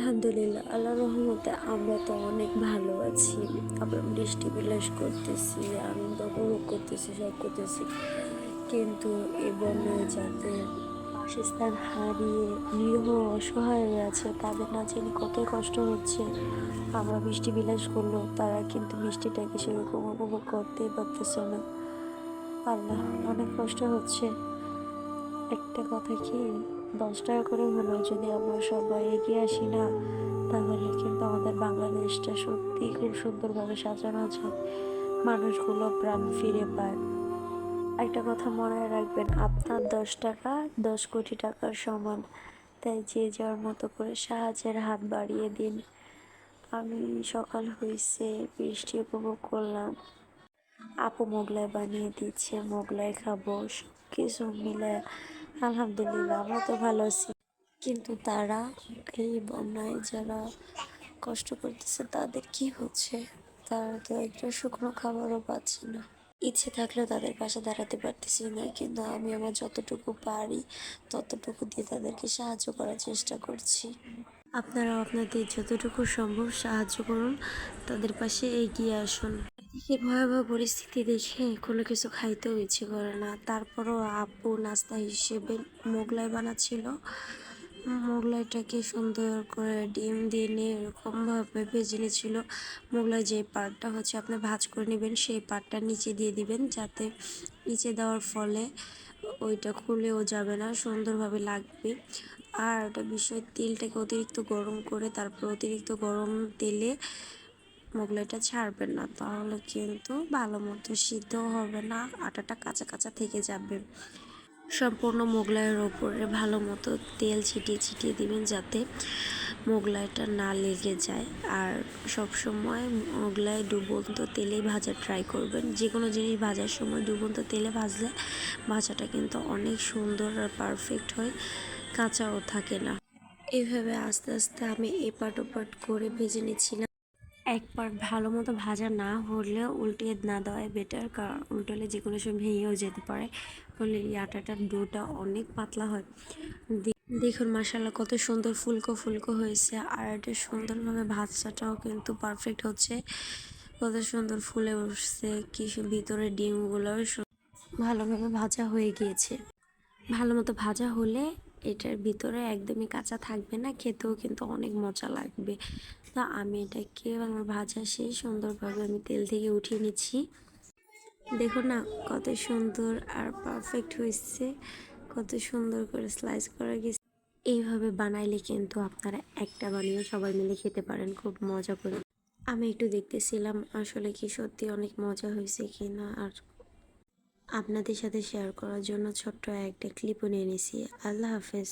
আলহামদুলিল্লাহ, আল্লাহর রহমতে আমরা তো অনেক ভালো আছি। আমরা বৃষ্টি বিলাস করতেছি, আনন্দ উপভোগ করতেছি, সব করতেছি। কিন্তু এই বন্যায় যাদের বাসস্থান হারিয়ে নিরীহ অসহায় হয়ে আছে, তাদের না জেনে কতই কষ্ট হচ্ছে। আমরা বৃষ্টি বিলাস করলেও তারা কিন্তু বৃষ্টিটাকে সেরকম উপভোগ করতেই পারতেছে না। আল্লাহ, অনেক কষ্ট হচ্ছে। একটা কথা কি, 10 টাকা করে হলেও যদি আমরা সবাই এগিয়ে আসি না, তাহলে কিন্তু আমাদের বাংলাদেশটা সত্যি খুব সুন্দরভাবে সাজানো যায়, মানুষগুলো প্রাণ ফিরে পায়। একটা কথা মনে রাখবেন, আপনার 10 টাকা 10 কোটি টাকার সমান। তাই যে যার মতো করে সাহায্যের হাত বাড়িয়ে দিন। আমি সকাল হয়েছে, বৃষ্টি উপভোগ করলাম, আপু মোগলাই বানিয়ে দিচ্ছে, মোগলাই খাবো, সব কিছু মিলে আলহামদুলিল্লাহ আমরা তো ভালো আছি। কিন্তু তারা, এই বন্যায় যারা কষ্ট করতেছে তাদের কি হচ্ছে? তারা তো একটা শুকনো খাবারও পাচ্ছে না। ইচ্ছে থাকলেও তাদের পাশে দাঁড়াতে পারতেছি না, কিন্তু আমি আমার যতটুকু পারি ততটুকু দিয়ে তাদেরকে সাহায্য করার চেষ্টা করছি। আপনারাও আপনাদের যতটুকু সম্ভব সাহায্য করুন, তাদের পাশে এগিয়ে আসুন। এদিকে ভয়াবহ পরিস্থিতি দেখে কোনো কিছু খাইতেও ইচ্ছে করে না। তারপরও আপু নাস্তা হিসেবে মোগলাই বানাচ্ছিল। মোগলাইটাকে সুন্দর করে ডিম দিয়ে নিয়ে এরকমভাবে ভেজে নিয়েছিল। মোগলাই যে পার্টটা হচ্ছে আপনি ভাজ করে নেবেন, সেই পার্টটা নিচে দিয়ে দিবেন, যাতে নিচে দেওয়ার ফলে ওইটা খুলেও যাবে না, সুন্দরভাবে লাগবে। আর একটা বিষয়, তেলটাকে অতিরিক্ত গরম করে তারপর অতিরিক্ত গরম তেলে মোগলাইটা ছাড়বেন না, তাহলে কিন্তু ভালো মতো সিদ্ধও হবে না, আটাটা কাঁচা কাঁচা থেকে যাবে। সম্পূর্ণ মোগলাইয়ের ওপরে ভালো মতো তেল ছিটিয়ে ছিটিয়ে দিবেন, যাতে মোগলাইটা না লেগে যায়। আর সব সময় মোগলাই ডুবন্ত তেলেই ভাজা ট্রাই করবেন। যে কোনো জিনিস ভাজার সময় ডুবন্ত তেলে ভাজলে ভাজাটা কিন্তু অনেক সুন্দর আর পারফেক্ট হয়, কাঁচাও থাকে না। এইভাবে আস্তে আস্তে আমি এপাট ওপাট করে ভেজে নিচ্ছিলাম। এক পার্ট ভালো মতো ভাজা না হলে উল্টে না দেওয়াই বেটার, কারণ উল্টালে যে কোনো সময় ভেঙেও যেতে পারে। ফলে এই আটাটার ডোটা অনেক পাতলা হয়। দেখুন মাশাআল্লাহ কত সুন্দর ফুলকো ফুলকো হয়েছে, আর এটা সুন্দরভাবে ভাজাটাও কিন্তু পারফেক্ট হচ্ছে, কত সুন্দর ফুলে উঠছে, কি ভিতরে ডিমগুলো ভালোভাবে ভাজা হয়ে গিয়েছে। ভালো মতো ভাজা হলে এটার ভিতরে একদমই কাঁচা থাকবে না, খেতেও কিন্তু অনেক মজা লাগবে। তো আমি এটাকে আমার ভাজা শেষ, সুন্দরভাবে আমি তেল থেকে উঠিয়ে নিচ্ছি। দেখো না কত সুন্দর আর পারফেক্ট হয়েছে, কত সুন্দর করে স্লাইস করা গেছে। এইভাবে বানাইলে কিন্তু আপনারা একটা বানিয়ে সবাই মিলে খেতে পারেন খুব মজা করে। আমি একটু দেখতেছিলাম আসলে কি সত্যি অনেক মজা হয়েছে কিনা, আর আপনাদের সাথে শেয়ার করার জন্য ছোট্ট একটা ক্লিপও নিয়ে নিয়েছি। আল্লাহ হাফেজ।